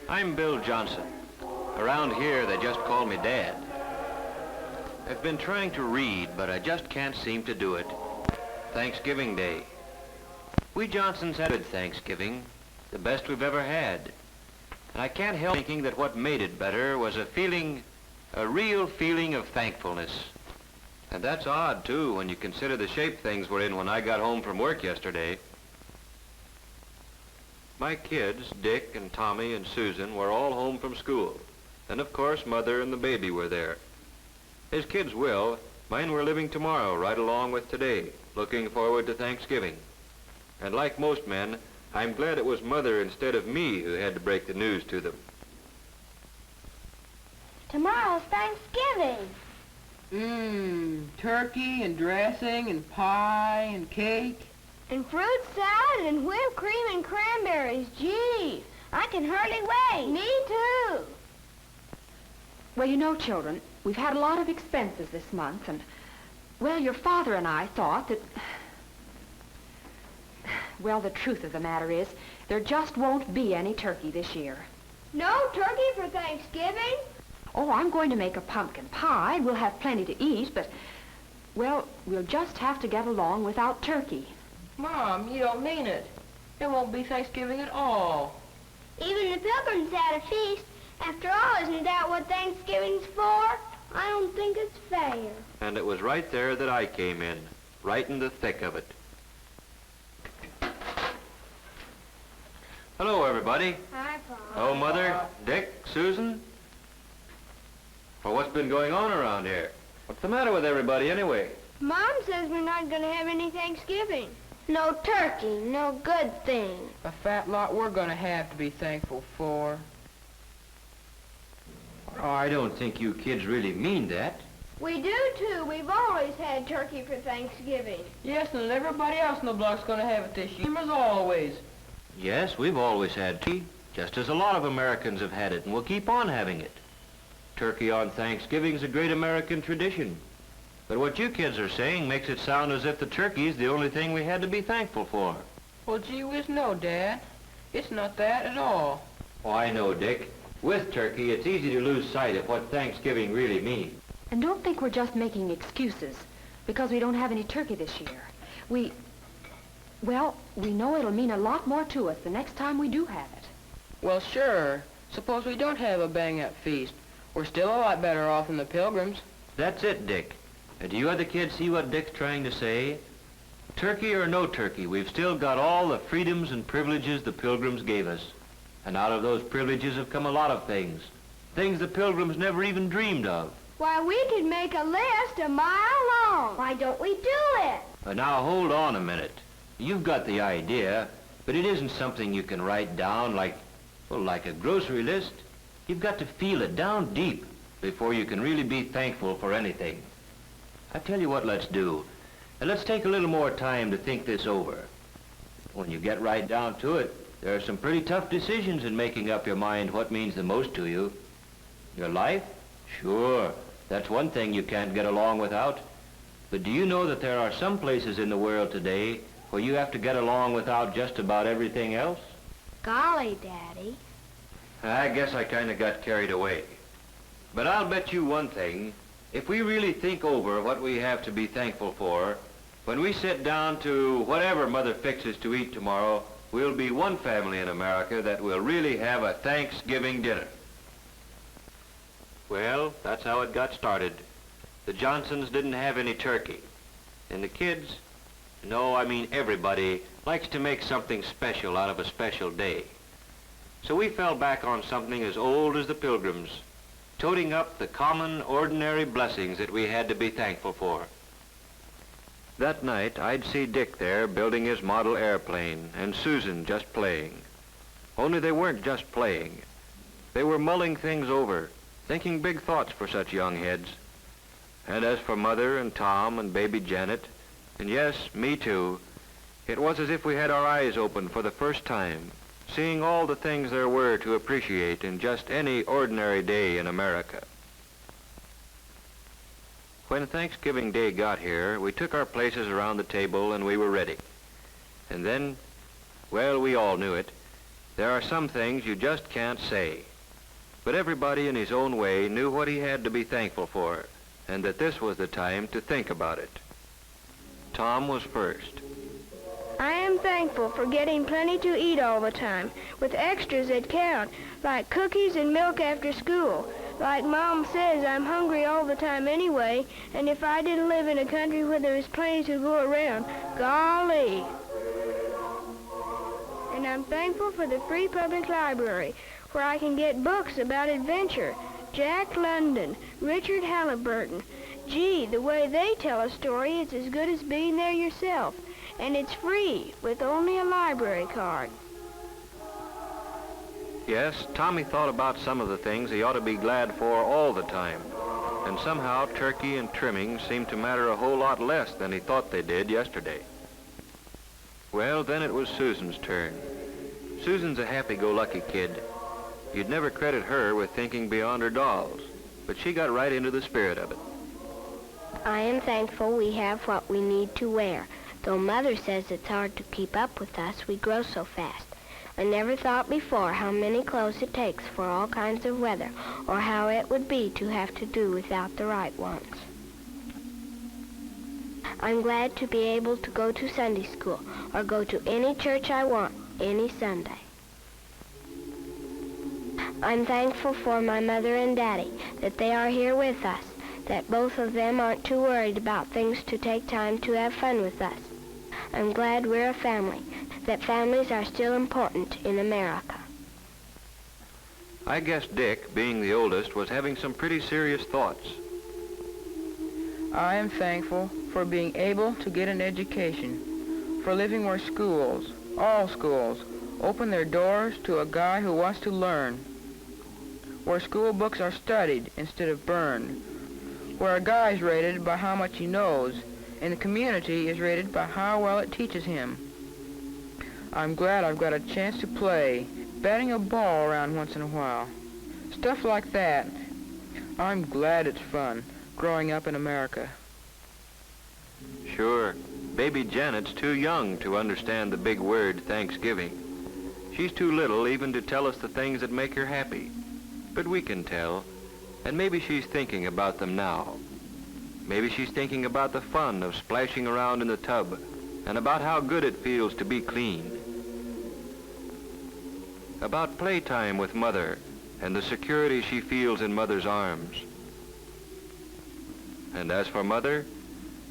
I'm Bill Johnson. Around here, they just call me Dad. I've been trying to read, but I just can't seem to do it. Thanksgiving Day. We Johnsons had a good Thanksgiving, the best we've ever had. And I can't help thinking that what made it better was a real feeling of thankfulness. And that's odd, too, when you consider the shape things were in when I got home from work yesterday. My kids, Dick and Tommy and Susan, were all home from school. And of course, Mother and the baby were there. His kids will. Mine were living tomorrow right along with today, looking forward to Thanksgiving. And like most men, I'm glad it was Mother instead of me who had to break the news to them. Tomorrow's Thanksgiving. Turkey and dressing and pie and cake. And fruit salad and whipped cream and cranberries. Gee, I can hardly wait. Me too. Well, you know, children, we've had a lot of expenses this month, and, well, your father and I thought that... Well, the truth of the matter is, there just won't be any turkey this year. No turkey for Thanksgiving? Oh, I'm going to make a pumpkin pie. We'll have plenty to eat, but, well, we'll just have to get along without turkey. Mom, you don't mean it. It won't be Thanksgiving at all. Even the Pilgrims had a feast. After all, isn't that what Thanksgiving's for? I don't think it's fair. And it was right there that I came in, right in the thick of it. Hello, everybody. Hi, Pop. Oh, Mother, Dick, Susan. Well, what's been going on around here? What's the matter with everybody, anyway? Mom says we're not going to have any Thanksgiving. No turkey, no good thing. A fat lot we're gonna have to be thankful for. Oh, I don't think you kids really mean that. We do, too. We've always had turkey for Thanksgiving. Yes, and everybody else in the block's gonna have it this year, as always. Yes, we've always had turkey, just as a lot of Americans have had it, and we'll keep on having it. Turkey on Thanksgiving's a great American tradition. But what you kids are saying makes it sound as if the turkey's the only thing we had to be thankful for. Well, gee whiz, no, Dad. It's not that at all. Oh, I know, Dick. With turkey, it's easy to lose sight of what Thanksgiving really means. And don't think we're just making excuses because we don't have any turkey this year. Well, we know it'll mean a lot more to us the next time we do have it. Well, sure. Suppose we don't have a bang-up feast. We're still a lot better off than the Pilgrims. That's it, Dick. And do you other kids see what Dick's trying to say? Turkey or no turkey, we've still got all the freedoms and privileges the Pilgrims gave us. And out of those privileges have come a lot of things. Things the Pilgrims never even dreamed of. Why, we could make a list a mile long. Why don't we do it? Now, hold on a minute. You've got the idea, but it isn't something you can write down like a grocery list. You've got to feel it down deep before you can really be thankful for anything. I tell you what let's do. Let's take a little more time to think this over. When you get right down to it, there are some pretty tough decisions in making up your mind what means the most to you. Your life? Sure, that's one thing you can't get along without. But do you know that there are some places in the world today where you have to get along without just about everything else? Golly, Daddy. I guess I kind of got carried away. But I'll bet you one thing. If we really think over what we have to be thankful for, when we sit down to whatever Mother fixes to eat tomorrow, we'll be one family in America that will really have a Thanksgiving dinner. Well, that's how it got started. The Johnsons didn't have any turkey. And the kids, no, I mean everybody, likes to make something special out of a special day. So we fell back on something as old as the Pilgrims, toting up the common, ordinary blessings that we had to be thankful for. That night, I'd see Dick there building his model airplane, and Susan just playing. Only they weren't just playing. They were mulling things over, thinking big thoughts for such young heads. And as for Mother and Tom and baby Janet, and yes, me too, it was as if we had our eyes open for the first time, seeing all the things there were to appreciate in just any ordinary day in America. When Thanksgiving Day got here, we took our places around the table and we were ready. And then, well, we all knew it. There are some things you just can't say. But everybody in his own way knew what he had to be thankful for, and that this was the time to think about it. Tom was first. I am thankful for getting plenty to eat all the time, with extras that count, like cookies and milk after school. Like Mom says, I'm hungry all the time anyway, and if I didn't live in a country where there was plenty to go around, golly. And I'm thankful for the free public library, where I can get books about adventure. Jack London, Richard Halliburton. Gee, the way they tell a story is as good as being there yourself. And it's free, with only a library card. Yes, Tommy thought about some of the things he ought to be glad for all the time. And somehow turkey and trimming seemed to matter a whole lot less than he thought they did yesterday. Well, then it was Susan's turn. Susan's a happy-go-lucky kid. You'd never credit her with thinking beyond her dolls, but she got right into the spirit of it. I am thankful we have what we need to wear. Though Mother says it's hard to keep up with us, we grow so fast. I never thought before how many clothes it takes for all kinds of weather, or how it would be to have to do without the right ones. I'm glad to be able to go to Sunday school, or go to any church I want, any Sunday. I'm thankful for my mother and daddy, that they are here with us, that both of them aren't too worried about things to take time to have fun with us. I'm glad we're a family, that families are still important in America. I guess Dick, being the oldest, was having some pretty serious thoughts. I am thankful for being able to get an education, for living where schools, all schools, open their doors to a guy who wants to learn, where school books are studied instead of burned, where a guy is rated by how much he knows, and the community is rated by how well it teaches him. I'm glad I've got a chance to play, batting a ball around once in a while. Stuff like that. I'm glad it's fun, growing up in America. Sure, baby Janet's too young to understand the big word Thanksgiving. She's too little even to tell us the things that make her happy. But we can tell, and maybe she's thinking about them now. Maybe she's thinking about the fun of splashing around in the tub and about how good it feels to be clean. About playtime with Mother and the security she feels in Mother's arms. And as for Mother,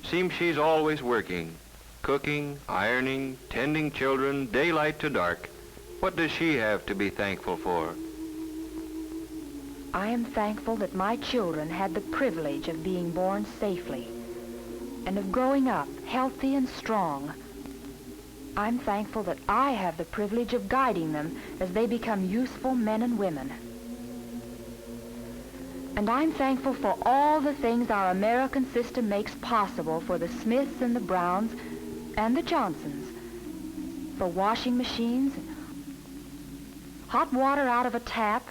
seems she's always working, cooking, ironing, tending children, daylight to dark. What does she have to be thankful for? I am thankful that my children had the privilege of being born safely and of growing up healthy and strong. I'm thankful that I have the privilege of guiding them as they become useful men and women. And I'm thankful for all the things our American system makes possible for the Smiths and the Browns and the Johnsons, for washing machines, hot water out of a tap,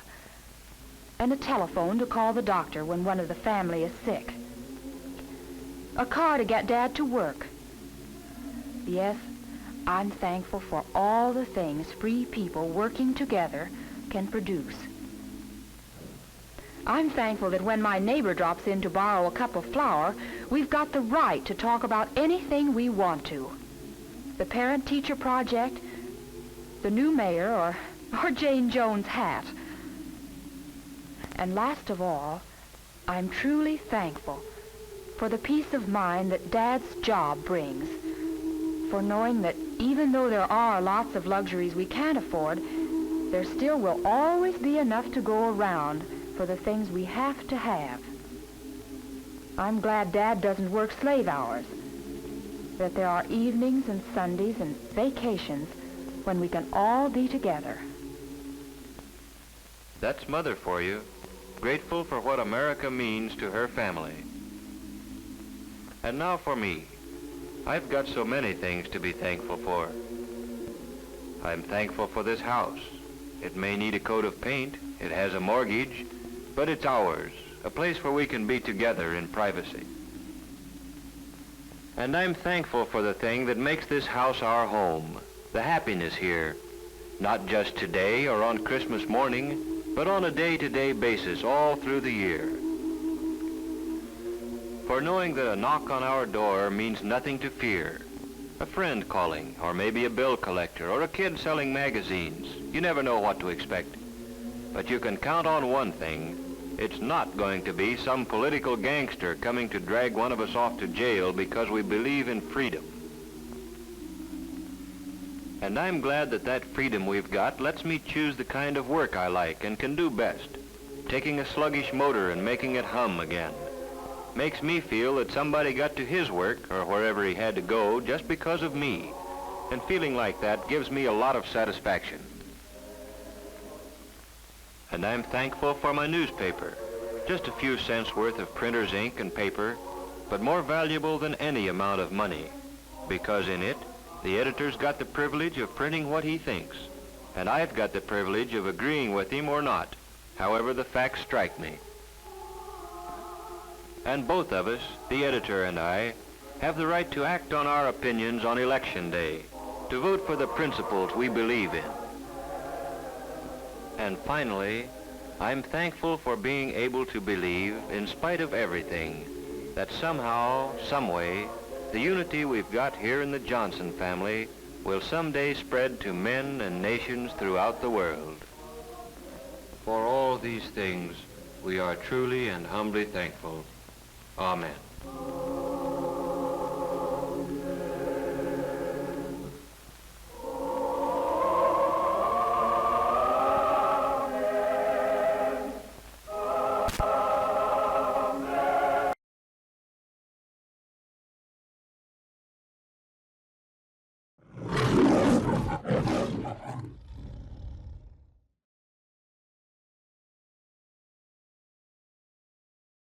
and a telephone to call the doctor when one of the family is sick. A car to get Dad to work. Yes, I'm thankful for all the things free people working together can produce. I'm thankful that when my neighbor drops in to borrow a cup of flour, we've got the right to talk about anything we want to. The parent-teacher project, the new mayor, or Jane Jones' hat. And last of all, I'm truly thankful for the peace of mind that Dad's job brings, for knowing that even though there are lots of luxuries we can't afford, there still will always be enough to go around for the things we have to have. I'm glad Dad doesn't work slave hours, that there are evenings and Sundays and vacations when we can all be together. That's Mother for you, grateful for what America means to her family. And now for me. I've got so many things to be thankful for. I'm thankful for this house. It may need a coat of paint, it has a mortgage, but it's ours, a place where we can be together in privacy. And I'm thankful for the thing that makes this house our home, the happiness here, not just today or on Christmas morning, but on a day-to-day basis all through the year. For knowing that a knock on our door means nothing to fear. A friend calling, or maybe a bill collector, or a kid selling magazines. You never know what to expect. But you can count on one thing. It's not going to be some political gangster coming to drag one of us off to jail because we believe in freedom. And I'm glad that that freedom we've got lets me choose the kind of work I like and can do best. Taking a sluggish motor and making it hum again. Makes me feel that somebody got to his work or wherever he had to go just because of me. And feeling like that gives me a lot of satisfaction. And I'm thankful for my newspaper. Just a few cents worth of printer's ink and paper, but more valuable than any amount of money. Because in it, the editor's got the privilege of printing what he thinks. And I've got the privilege of agreeing with him or not, however the facts strike me. And both of us, the editor and I, have the right to act on our opinions on Election Day, to vote for the principles we believe in. And finally, I'm thankful for being able to believe, in spite of everything, that somehow, someway, the unity we've got here in the Johnson family will someday spread to men and nations throughout the world. For all these things, we are truly and humbly thankful. Amen.